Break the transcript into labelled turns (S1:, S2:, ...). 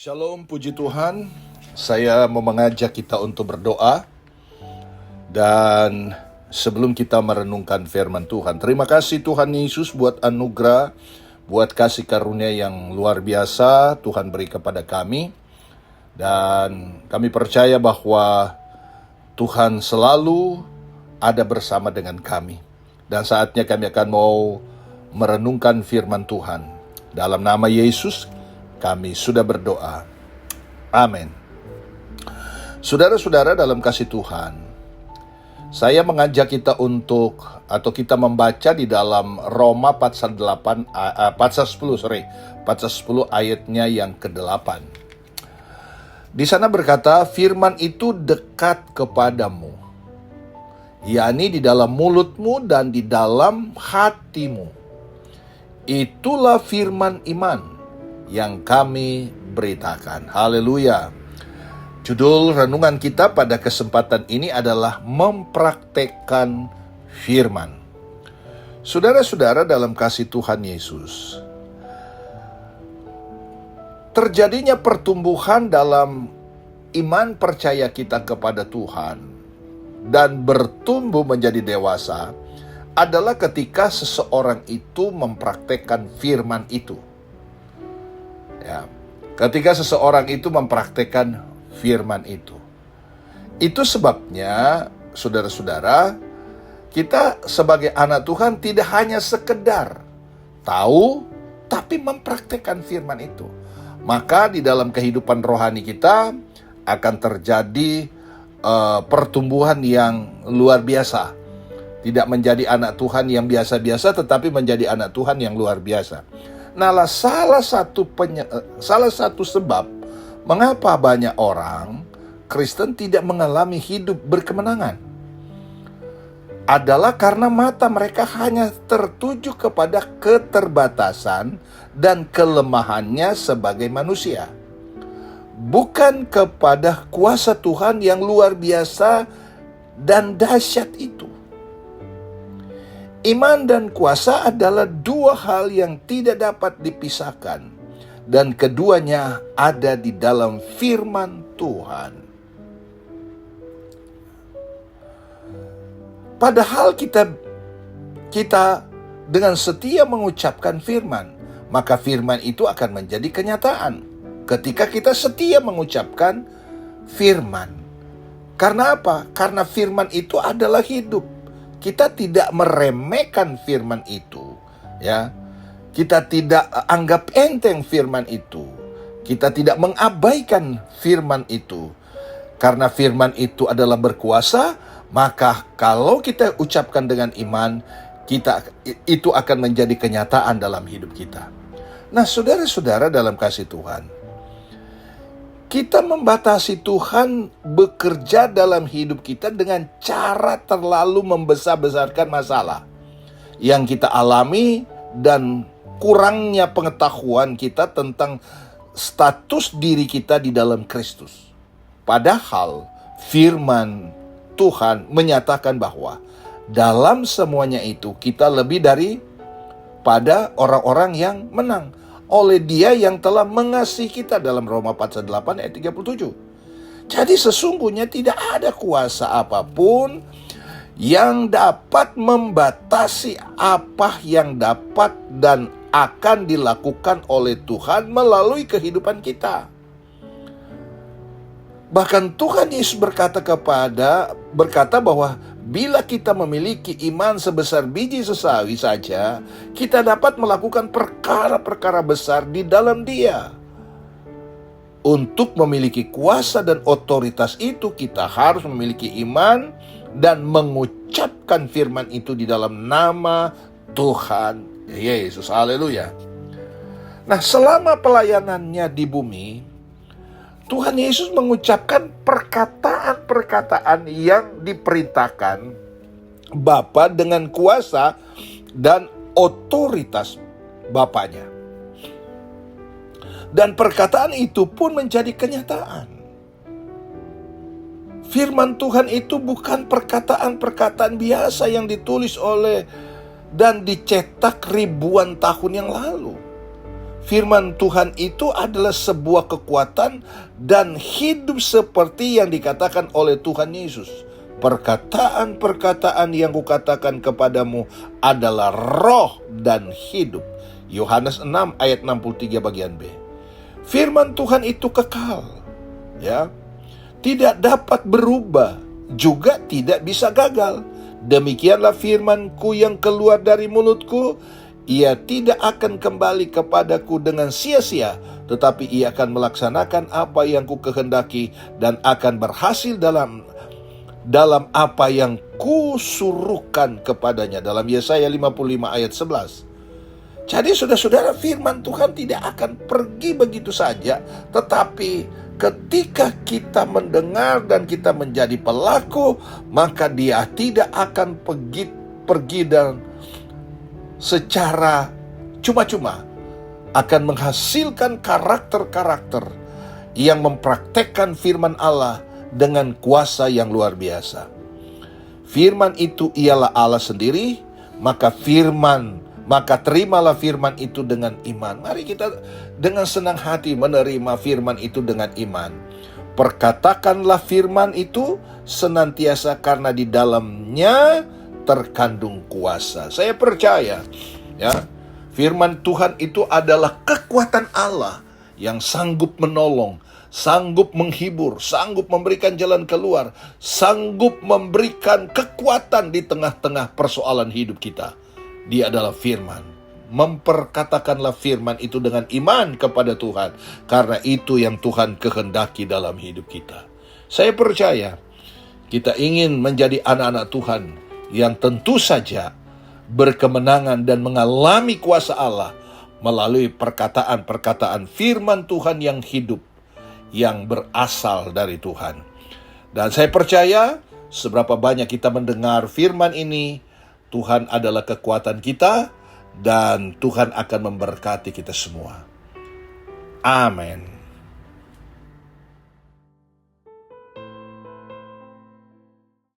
S1: Shalom, puji Tuhan. Saya mau mengajak kita untuk berdoa. Dan sebelum kita merenungkan firman Tuhan, terima kasih Tuhan Yesus buat anugerah, buat kasih karunia yang luar biasa Tuhan beri kepada kami. Dan kami percaya bahwa Tuhan selalu ada bersama dengan kami. Dan saatnya kami akan mau merenungkan firman Tuhan. Dalam nama Yesus kami sudah berdoa. Amin. Saudara-saudara dalam kasih Tuhan, saya mengajak kita atau kita membaca di dalam Roma pasal 10 ayatnya yang ke-8. Di sana berkata, firman itu dekat kepadamu, yakni di dalam mulutmu dan di dalam hatimu. Itulah firman iman yang kami beritakan. Haleluya. Judul renungan kita pada kesempatan ini adalah mempraktekkan firman. Saudara-saudara dalam kasih Tuhan Yesus, terjadinya pertumbuhan dalam iman percaya kita kepada Tuhan dan bertumbuh menjadi dewasa adalah ketika seseorang itu mempraktekkan firman itu. Ya, ketika seseorang itu mempraktekkan firman itu. Itu sebabnya, saudara-saudara, kita sebagai anak Tuhan tidak hanya sekedar tahu, tapi mempraktekkan firman itu. Maka di dalam kehidupan rohani kita akan terjadi pertumbuhan yang luar biasa. Tidak menjadi anak Tuhan yang biasa-biasa, tetapi menjadi anak Tuhan yang luar biasa. Nah, salah satu sebab mengapa banyak orang Kristen tidak mengalami hidup berkemenangan adalah karena mata mereka hanya tertuju kepada keterbatasan dan kelemahannya sebagai manusia, bukan kepada kuasa Tuhan yang luar biasa dan dahsyat itu. Iman dan kuasa adalah dua hal yang tidak dapat dipisahkan, dan keduanya ada di dalam firman Tuhan. Padahal kita dengan setia mengucapkan firman, maka firman itu akan menjadi kenyataan ketika kita setia mengucapkan firman. Karena apa? Karena firman itu adalah hidup. Kita tidak meremehkan firman itu, ya. Kita tidak anggap enteng firman itu. Kita tidak mengabaikan firman itu. Karena firman itu adalah berkuasa, maka kalau kita ucapkan dengan iman, itu akan menjadi kenyataan dalam hidup kita. Nah, saudara-saudara dalam kasih Tuhan, kita membatasi Tuhan bekerja dalam hidup kita dengan cara terlalu membesar-besarkan masalah yang kita alami dan kurangnya pengetahuan kita tentang status diri kita di dalam Kristus. Padahal firman Tuhan menyatakan bahwa dalam semuanya itu kita lebih daripada orang-orang yang menang oleh Dia yang telah mengasihi kita, dalam Roma pasal 8 ayat 37. Jadi sesungguhnya tidak ada kuasa apapun yang dapat membatasi apa yang dapat dan akan dilakukan oleh Tuhan melalui kehidupan kita. Bahkan Tuhan Yesus berkata bahwa bila kita memiliki iman sebesar biji sesawi saja, kita dapat melakukan perkara-perkara besar di dalam Dia. Untuk memiliki kuasa dan otoritas itu, kita harus memiliki iman dan mengucapkan firman itu di dalam nama Tuhan Yesus. Haleluya. Nah, selama pelayanannya di bumi, Tuhan Yesus mengucapkan perkataan-perkataan yang diperintahkan Bapa dengan kuasa dan otoritas Bapanya. Dan perkataan itu pun menjadi kenyataan. Firman Tuhan itu bukan perkataan-perkataan biasa yang ditulis oleh dan dicetak ribuan tahun yang lalu. Firman Tuhan itu adalah sebuah kekuatan dan hidup seperti yang dikatakan oleh Tuhan Yesus. Perkataan-perkataan yang kukatakan kepadamu adalah roh dan hidup. Yohanes 6 ayat 63 bagian B. Firman Tuhan itu kekal, ya. Tidak dapat berubah, juga tidak bisa gagal. Demikianlah firman-Ku yang keluar dari mulutku, ia tidak akan kembali kepadaku dengan sia-sia, tetapi ia akan melaksanakan apa yang Ku kehendaki dan akan berhasil dalam apa yang Kusuruhkan kepadanya. Dalam Yesaya 55 ayat 11. Jadi saudara-saudara, firman Tuhan tidak akan pergi begitu saja, tetapi ketika kita mendengar dan kita menjadi pelaku, maka dia tidak akan pergi dan secara cuma-cuma, akan menghasilkan karakter-karakter yang mempraktekkan firman Allah dengan kuasa yang luar biasa. Firman itu ialah Allah sendiri, maka terimalah firman itu dengan iman. Mari kita dengan senang hati menerima firman itu dengan iman. Perkatakanlah firman itu senantiasa, karena di dalamnya terkandung kuasa. Saya percaya, ya, firman Tuhan itu adalah kekuatan Allah yang sanggup menolong, sanggup menghibur, sanggup memberikan jalan keluar, sanggup memberikan kekuatan di tengah-tengah persoalan hidup kita. Dia adalah firman. Memperkatakanlah firman itu dengan iman kepada Tuhan, karena itu yang Tuhan kehendaki dalam hidup kita. Saya percaya kita ingin menjadi anak-anak Tuhan yang tentu saja berkemenangan dan mengalami kuasa Allah melalui perkataan-perkataan firman Tuhan yang hidup, yang berasal dari Tuhan. Dan saya percaya seberapa banyak kita mendengar firman ini, Tuhan adalah kekuatan kita, dan Tuhan akan memberkati kita semua. Amin.